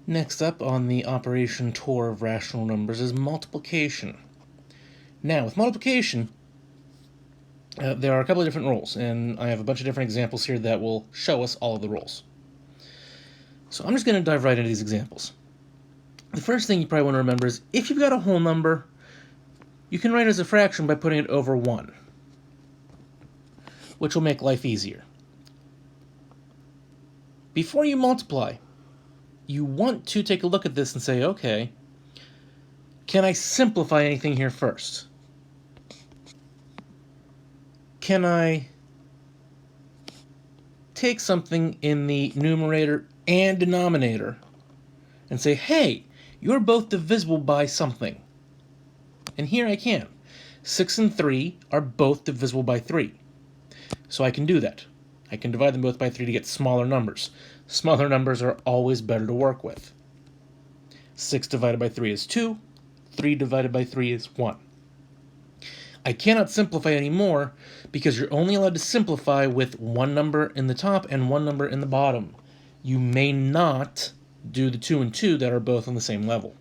Next up on the operation tour of rational numbers is multiplication. Now, with multiplication, there are a couple of different rules, and I have a bunch of different examples here that will show us all of the rules. So I'm just going to dive right into these examples. The first thing you probably want to remember is if you've got a whole number, you can write it as a fraction by putting it over 1, which will make life easier. Before you multiply, you want to take a look at this and say, okay, can I simplify anything here first? Can I take something in the numerator and denominator and say, hey, you're both divisible by something? And here I can. 6 and 3 are both divisible by 3. So I can do that. I can divide them both by 3 to get smaller numbers. Smaller numbers are always better to work with. 6 divided by 3 is 2. 3 divided by 3 is 1. I cannot simplify anymore because you're only allowed to simplify with one number in the top and one number in the bottom. You may not do the 2 and 2 that are both on the same level.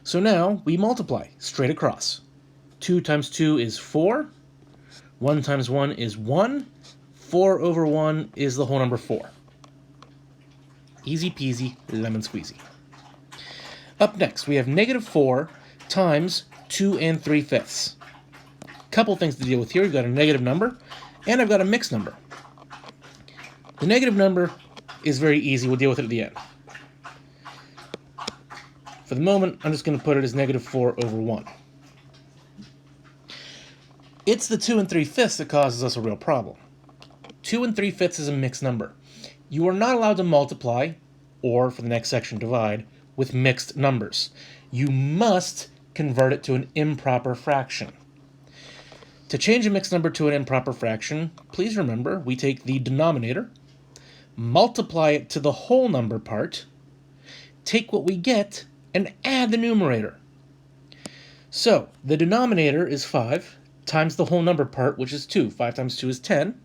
So now we multiply straight across. 2 times 2 is 4. 1 times 1 is 1. 4 over 1 is the whole number 4. Easy peasy, lemon squeezy. Up next, we have negative 4 times 2 and 3/5. Couple things to deal with here. We've got a negative number, and I've got a mixed number. The negative number is very easy. We'll deal with it at the end. For the moment, I'm just going to put it as negative 4 over 1. It's the 2 and 3/5 that causes us a real problem. 2 and 3/5 is a mixed number. You are not allowed to multiply, or for the next section divide, with mixed numbers. You must convert it to an improper fraction. To change a mixed number to an improper fraction, please remember we take the denominator, multiply it to the whole number part, take what we get, and add the numerator. So the denominator is 5 times the whole number part, which is 2. 5 times 2 is 10.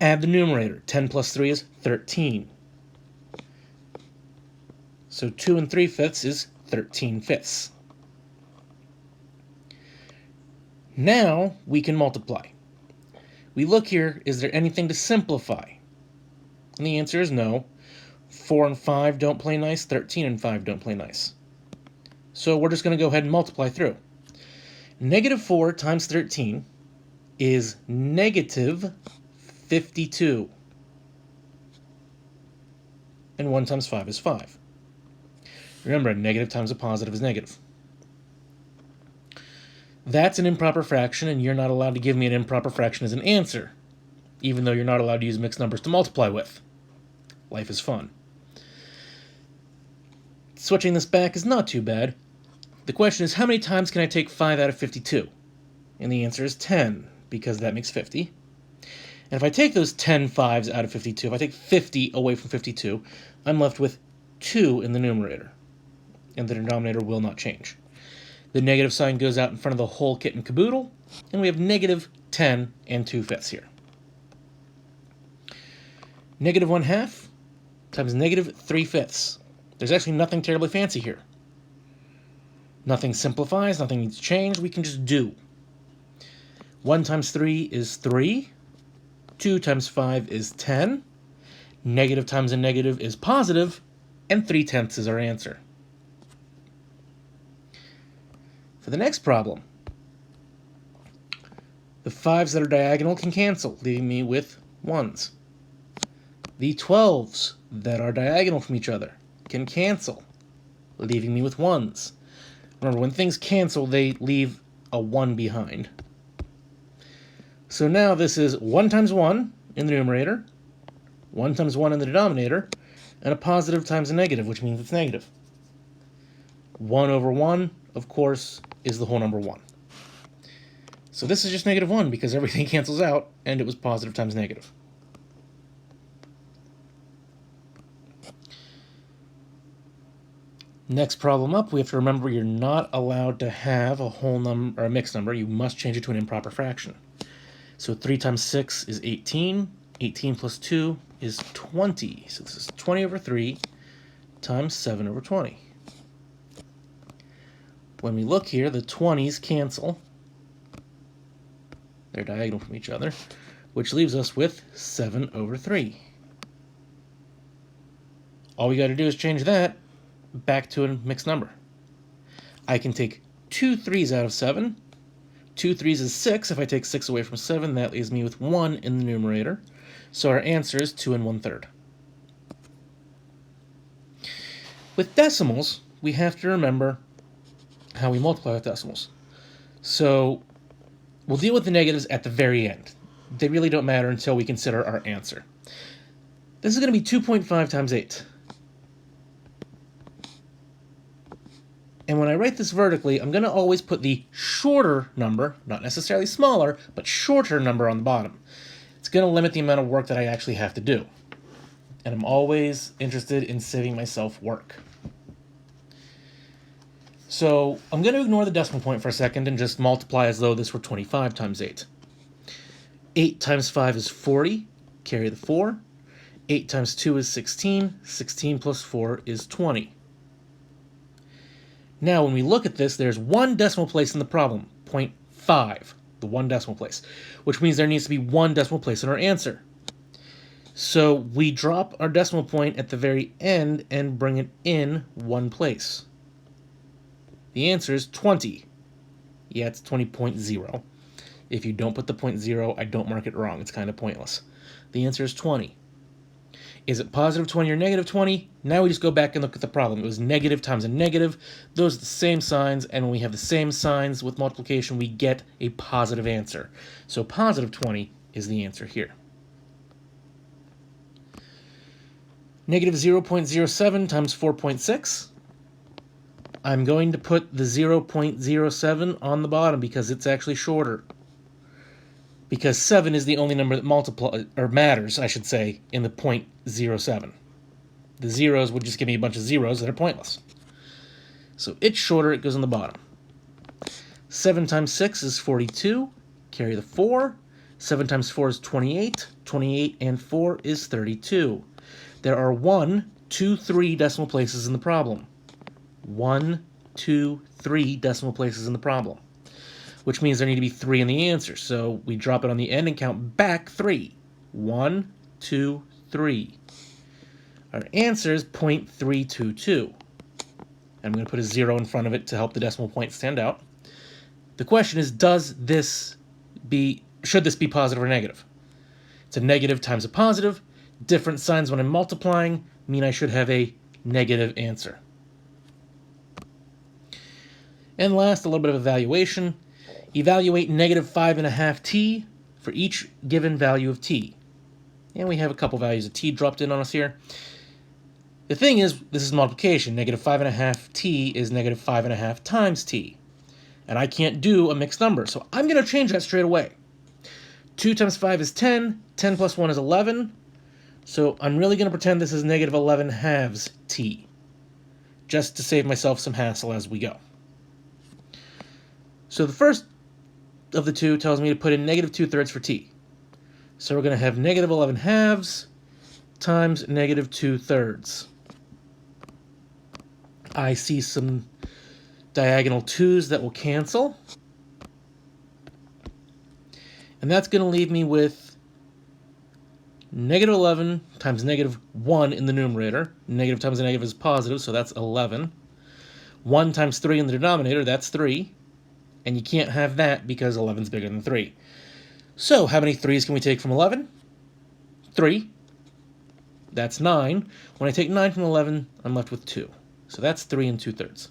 Add the numerator. 10 plus 3 is 13. So 2 and 3/5 is 13/5. Now we can multiply. We look here, is there anything to simplify? And the answer is no. 4 and 5 don't play nice. 13 and 5 don't play nice. So we're just going to go ahead and multiply through. Negative 4 times 13 is negative 52. And 1 times 5 is 5. Remember, a negative times a positive is negative. That's an improper fraction, and you're not allowed to give me an improper fraction as an answer, even though you're not allowed to use mixed numbers to multiply with. Life is fun. Switching this back is not too bad. The question is, how many times can I take 5 out of 52? And the answer is 10, because that makes 50. And if I take those 10 5s out of 52, if I take 50 away from 52, I'm left with 2 in the numerator. And the denominator will not change. The negative sign goes out in front of the whole kit and caboodle, and we have negative 10 and 2/5 here. Negative 1/2 times negative 3/5. There's actually nothing terribly fancy here. Nothing simplifies, nothing needs to change, we can just do. 1 times 3 is 3. 2 times 5 is 10. Negative times a negative is positive, and 3/10 is our answer. For the next problem, the 5s that are diagonal can cancel, leaving me with 1s. The 12s that are diagonal from each other can cancel, leaving me with 1s. Remember, when things cancel, they leave a 1 behind. So now this is 1 times 1 in the numerator, 1 times 1 in the denominator, and a positive times a negative, which means it's negative. 1 over 1, of course, is the whole number 1. So this is just negative 1 because everything cancels out, and it was positive times negative. Next problem up, we have to remember you're not allowed to have a whole number or a mixed number. You must change it to an improper fraction. So 3 times 6 is 18. 18 plus 2 is 20. So this is 20 over 3 times 7 over 20. When we look here, the 20s cancel. They're diagonal from each other, which leaves us with 7 over 3. All we got to do is change that back to a mixed number. I can take 2 3s out of 7. 2 3s is 6. If I take 6 away from 7, that leaves me with 1 in the numerator. So our answer is 2 1/3. With decimals, we have to remember how we multiply with decimals. So we'll deal with the negatives at the very end. They really don't matter until we consider our answer. This is going to be 2.5 times 8. And when I write this vertically, I'm going to always put the shorter number, not necessarily smaller, but shorter number on the bottom. It's going to limit the amount of work that I actually have to do. And I'm always interested in saving myself work. So I'm going to ignore the decimal point for a second and just multiply as though this were 25 times 8. 8 times 5 is 40, carry the 4. 8 times 2 is 16, 16 plus 4 is 20. Now when we look at this, there's one decimal place in the problem, 0.5, the one decimal place, which means there needs to be one decimal place in our answer. So we drop our decimal point at the very end and bring it in one place. The answer is 20. Yeah, it's 20.0. If you don't put the 0.0, I don't mark it wrong. It's kind of pointless. The answer is 20. Is it positive 20 or negative 20? Now we just go back and look at the problem. It was negative times a negative. Those are the same signs, and when we have the same signs with multiplication, we get a positive answer. So positive 20 is the answer here. Negative 0.07 times 4.6. I'm going to put the 0.07 on the bottom because it's actually shorter. Because 7 is the only number that matters, I should say, in the 0.07. The zeros would just give me a bunch of zeros that are pointless. So it's shorter, it goes on the bottom. 7 times 6 is 42, carry the 4. 7 times 4 is 28, 28 and 4 is 32. There are 1, 2, 3 decimal places in the problem. 1, 2, 3 decimal places in the problem, which means there need to be 3 in the answer. So we drop it on the end and count back 3. 1, 2, 3. Our answer is 0.322. I'm going to put a 0 in front of it to help the decimal point stand out. The question is, should this be positive or negative? It's a negative times a positive. Different signs when I'm multiplying mean I should have a negative answer. And last, a little bit of evaluation. Evaluate negative 5.5t for each given value of t. And we have a couple values of t dropped in on us here. The thing is, this is multiplication. Negative 5.5t is negative 5.5 times t. And I can't do a mixed number, so I'm going to change that straight away. 2 times 5 is 10. 10 plus 1 is 11. So I'm really going to pretend this is negative 11 halves t, just to save myself some hassle as we go. So the first of the two tells me to put in negative 2/3 for t. So we're going to have negative 11 halves times negative 2/3. I see some diagonal 2's that will cancel. And that's going to leave me with negative 11 times negative 1 in the numerator. Negative times a negative is positive, so that's 11. 1 times 3 in the denominator, that's 3. And you can't have that because 11 is bigger than 3. So how many 3's can we take from 11? 3. That's 9. When I take 9 from 11, I'm left with 2. So that's 3 2/3.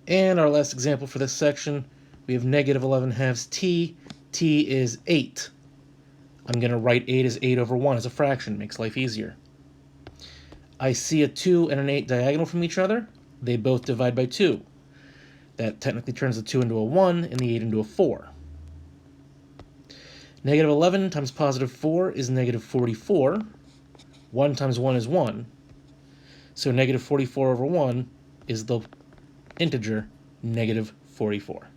And our last example for this section, we have negative 11 halves t. T is 8. I'm going to write 8 as 8 over 1 as a fraction. Makes life easier. I see a 2 and an 8 diagonal from each other. They both divide by 2. That technically turns the 2 into a 1 and the 8 into a 4. Negative 11 times positive 4 is negative 44. 1 times 1 is 1. So negative 44 over 1 is the integer negative 44.